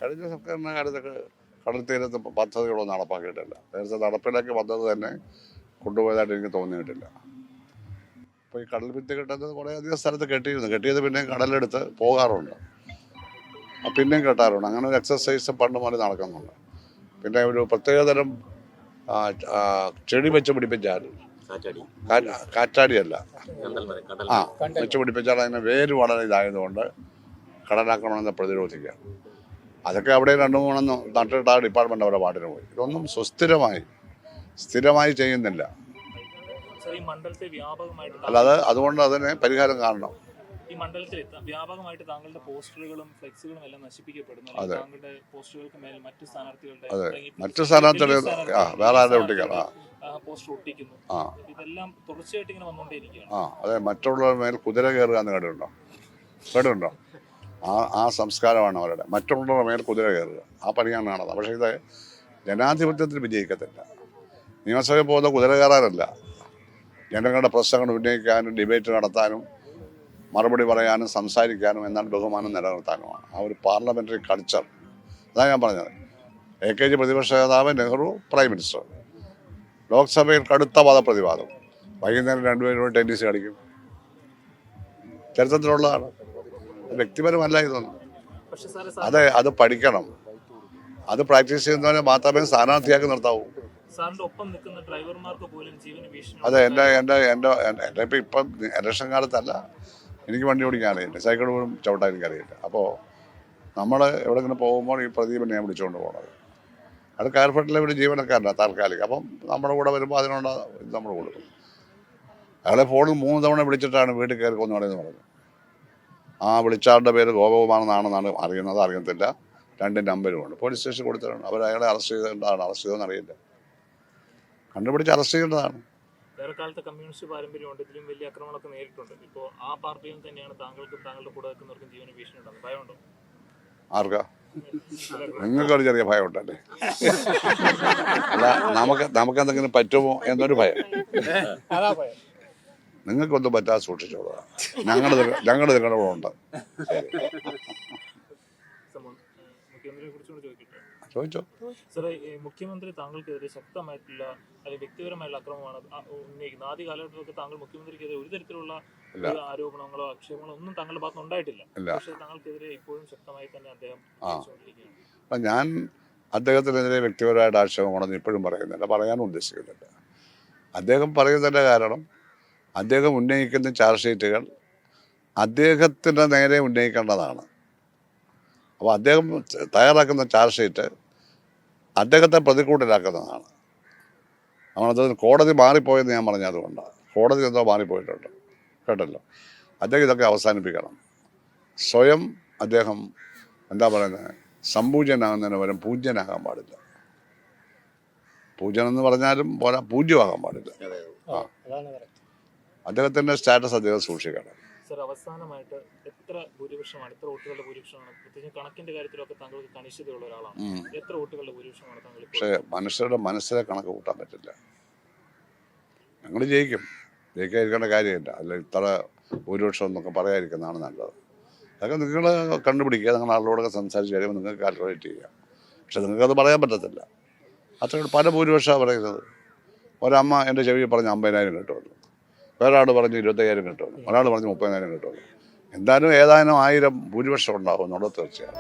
കഴിഞ്ഞ സർക്കാരിൻ്റെ കാലത്തൊക്കെ കടൽ തീരത്ത് പദ്ധതികളൊന്നും നടപ്പാക്കിയിട്ടില്ല. നേരത്തെ നടപ്പിലാക്കി വന്നത് തന്നെ കൊണ്ടുപോയതായിട്ട് എനിക്ക് തോന്നിയിട്ടില്ല. അപ്പോൾ ഈ കടൽ ഭിത്തി കെട്ടുന്നത് കുറേയധികം സ്ഥലത്ത് കെട്ടിയത് പിന്നെയും കടലെടുത്ത് പോകാറുണ്ട്, പിന്നെയും കെട്ടാറുണ്ട്. അങ്ങനെ ഒരു എക്സസൈസ് പണ്ട് മുതൽ നടക്കുന്നുണ്ട്. പിന്നെ ഒരു പ്രത്യേകതരം ചെടി വെച്ച് പിടിപ്പിച്ചാൽ, കാറ്റാടിയല്ല, വെച്ച് പിടിപ്പിച്ചാൽ അതിന് വേര് വളരെ ഇതായതുകൊണ്ട് കടലാക്രമണത്തെ പ്രതിരോധിക്കാം. അതൊക്കെ അവിടെ 2-3 നട്ടിട്ട് ആ ഡിപ്പാർട്ട്മെന്റ് അവരുടെ പാട്ടിന് പോയി. ഇതൊന്നും സ്ഥിരമായി ചെയ്യുന്നില്ല. അല്ലാതെ അതുകൊണ്ട് അതിന് പരിഹാരം കാണണം. ഈ മണ്ഡലത്തിൽ വ്യാപകമായിട്ട് താങ്കളുടെ പോസ്റ്ററുകളും ഫ്ലെക്സുകളും എല്ലാം നശിപ്പിക്കപ്പെടുന്നു. താങ്കളുടെ പോസ്റ്ററുകൾക്ക് മേൽ മറ്റു സ്ഥാനാർത്ഥികളുടെ വേറെ ആരുടെ ഒട്ടിക്കണം പോസ്റ്റർ ഒട്ടിക്കുന്നു. ഇതെല്ലാം തുടർച്ചയായിട്ട് ഇങ്ങനെ വന്നുകൊണ്ടേയിരിക്കുകയാണ്. അതെ, മറ്റുള്ളവരുടെ മേൽ കുതിര കയറുക എന്ന് കേട്ടിട്ടുണ്ടോ? ആ സംസ്കാരമാണ് അവരുടെ. മറ്റുള്ളവരുടെ മേൽ കുതിര കയറുക, ആ പണിയാണ് കാണുന്നത്. പക്ഷേ ഇത് ജനാധിപത്യത്തിൽ വിജയിക്കത്തില്ല. നിയമസഭയിൽ പോകുന്ന കുതിര കയറാനല്ല, ജനങ്ങളുടെ പ്രശ്നങ്ങൾ ഉന്നയിക്കാനും ഡിബേറ്റ് നടത്താനും മറുപടി പറയാനും സംസാരിക്കാനും എന്നാൽ ബഹുമാനം നിലനിർത്താനുമാണ്. ആ ഒരു പാർലമെന്ററി കൾച്ചർ. അതാണ് ഞാൻ പറഞ്ഞത്. AKG പ്രതിപക്ഷ നേതാവ്, നെഹ്റു പ്രൈം മിനിസ്റ്റർ, ലോക്സഭയിൽ കടുത്ത വാദപ്രതിവാദം, വൈകുന്നേരം 2 പേരും ടെന്നീസ് കളിക്കും. ചരിത്രത്തിലുള്ളതാണ്, വ്യക്തിപരമല്ല ഇതൊന്നും. അത് പഠിക്കണം. അത് പ്രാക്ടീസ് ചെയ്യുന്നവരെ മാത്രമേ സ്ഥാനാർത്ഥിയാക്കി നിർത്താവൂ. അതെ, എൻ്റെ ഇപ്പം ഇലക്ഷൻ കാലത്തല്ല, എനിക്ക് വണ്ടി ഓടിക്കാൻ അറിയില്ല, സൈക്കിൾ പോലും ചവിട്ടാൻ എനിക്കറിയില്ല. അപ്പോൾ നമ്മൾ എവിടെയെങ്കിലും പോകുമ്പോൾ ഈ പ്രദീപനെ ഞാൻ വിളിച്ചുകൊണ്ട് പോകണത്. അത് കാർഫെട്ടിലെ ഒരു ജീവനക്കാരനാണ് താൽക്കാലികം. അപ്പം നമ്മുടെ കൂടെ വരുമ്പോൾ അതിനുള്ള ഇത് നമ്മൾ കൊടുക്കും. അയാളെ ഫോണിൽ 3 തവണ വിളിച്ചിട്ടാണ് വീട്ടിൽ കയറി കൊന്നുകളെന്ന് പറഞ്ഞു. ആ വിളിച്ചാളുടെ പേര് ഗോപകുമാറെന്നാണെന്നാണ് അറിയത്തില്ല. 2 നമ്പരുമുണ്ട്. പോലീസ് സ്റ്റേഷൻ കൊടുത്തിട്ടാണ്. അയാളെ അറസ്റ്റ് ചെയ്തതാണ്. അറസ്റ്റ് ചെയ്തെന്ന് അറിയില്ല, കണ്ടുപിടിച്ച് അറസ്റ്റ് ചെയ്യേണ്ടതാണ്. വേറെക്കാലത്തെ കമ്മ്യൂണിസ്റ്റ് പാരമ്പര്യമുണ്ട്, ഇതിലും വലിയ ആക്രമണമൊക്കെ നേരിട്ടുണ്ട്. ഇപ്പോൾ ആ പാർട്ടിയിൽ തന്നെയാണ് താങ്കൾക്കും താങ്കളുടെ കൂടെ നിൽക്കുന്നവർക്കും ജീവന ഭീഷണി ഉണ്ടാകുന്നത്. ഭയമുണ്ടോ? ആർക്കാ? നിങ്ങൾക്കൊരു ചെറിയ ഭയം ഉണ്ടല്ലേ? അല്ല, നമുക്ക് എന്തെങ്കിലും പറ്റുമോ എന്നൊരു ഭയം. നിങ്ങൾക്കൊന്നും പറ്റാതെ സൂക്ഷിച്ചോളൂ. ഞങ്ങൾ നിങ്ങളുടെ കൂടെ ഉണ്ട്. ചോദിച്ചോ. സാറേ, മുഖ്യമന്ത്രി താങ്കൾക്കെതിരെ ശക്തമായിട്ടുള്ള അല്ലെങ്കിൽ വ്യക്തിപരമായിട്ടുള്ള ആക്രമണമാണ് ഉന്നയിക്കുന്നത്. ആദ്യ കാലഘട്ടത്തിലൊക്കെ താങ്കൾ മുഖ്യമന്ത്രിക്കെതിരെ ഒരു തരത്തിലുള്ള ആരോപണങ്ങളോ ആക്ഷേപങ്ങളോ ഒന്നും താങ്കളുടെ ഭാഗത്ത് ഉണ്ടായിട്ടില്ല. പക്ഷേ താങ്കൾക്കെതിരെ ഇപ്പോഴും ശക്തമായി തന്നെ അദ്ദേഹം. ഞാൻ അദ്ദേഹത്തിനെതിരെ വ്യക്തിപരമായിട്ട് ആക്ഷേപമാണെന്ന് ഇപ്പോഴും പറയുന്നില്ല, പറയാനും ഉദ്ദേശിക്കുന്നില്ല. അദ്ദേഹം പറയുന്നതിൻ്റെ കാരണം അദ്ദേഹം ഉന്നയിക്കുന്ന ചാർജ് ഷീറ്റുകൾ അദ്ദേഹത്തിൻ്റെ നേരെ ഉന്നയിക്കേണ്ടതാണ്. അപ്പോൾ അദ്ദേഹം തയ്യാറാക്കുന്ന ചാർജ് ഷീറ്റ് അദ്ദേഹത്തെ പ്രതിക്കൂട്ടിലാക്കുന്നതാണ്. നമ്മളത് കോടതി മാറിപ്പോയെന്ന് ഞാൻ പറഞ്ഞതുകൊണ്ടാണ്. കോടതി എന്തോ മാറിപ്പോയിട്ടുണ്ട്, കേട്ടല്ലോ. അദ്ദേഹം ഇതൊക്കെ അവസാനിപ്പിക്കണം. സ്വയം അദ്ദേഹം സംപൂജ്യനാകുന്നതിന് പകരം പൂജ്യനാകാൻ പാടില്ല. പൂജ്യനെന്ന് പറഞ്ഞാലും പോരാ, പൂജ്യമാകാൻ പാടില്ല. അദ്ദേഹത്തിൻ്റെ സ്റ്റാറ്റസ് അദ്ദേഹം സൂക്ഷിക്കണം. സർ, അവസാനമായിട്ട് എത്ര വോട്ടുകളുടെ ഭൂരിപക്ഷമാണ്, പ്രത്യേകിച്ച് കണക്കിന്റെ കാര്യത്തിലൊക്കെ താങ്കൾക്ക് കണിശതയുള്ള ഒരാളാണ്. എത്ര വോട്ടുകളുടെ ഭൂരിപക്ഷമാണ് താങ്കൾ? പക്ഷേ മനുഷ്യരുടെ മനസ്സിലെ കണക്ക് കൂട്ടാൻ പറ്റില്ല. ഞങ്ങൾ ജയിക്കാതിരിക്കേണ്ട കാര്യമില്ല. അല്ല, ഇത്ര ഭൂരിപക്ഷം എന്നൊക്കെ പറയാതിരിക്കുന്നതാണ് നല്ലത്. അതൊക്കെ നിങ്ങൾ കണ്ടുപിടിക്കുക. നിങ്ങൾ ആളുകളോടൊക്കെ സംസാരിച്ച് കഴിയുമ്പോൾ നിങ്ങൾക്ക് കാൽക്കുലേറ്റ് ചെയ്യുക. പക്ഷെ നിങ്ങൾക്കത് പറയാൻ പറ്റത്തില്ല. അത്ര പല ഭൂരിപക്ഷമാണ് പറയുന്നത്. ഒരമ്മ എൻ്റെ ചെവിയിൽ പറഞ്ഞ് 50,000 കിട്ടുമല്ലോ, വേറൊരാൾ പറഞ്ഞ് 25,000 കിട്ടുമല്ലോ, ഒരാൾ പറഞ്ഞ് 30,000 കിട്ടുമല്ലോ. എന്തായാലും ഏതാനും 1000 ഭൂരിപക്ഷം ഉണ്ടാവും എന്നുള്ളത് തീർച്ചയാണ്.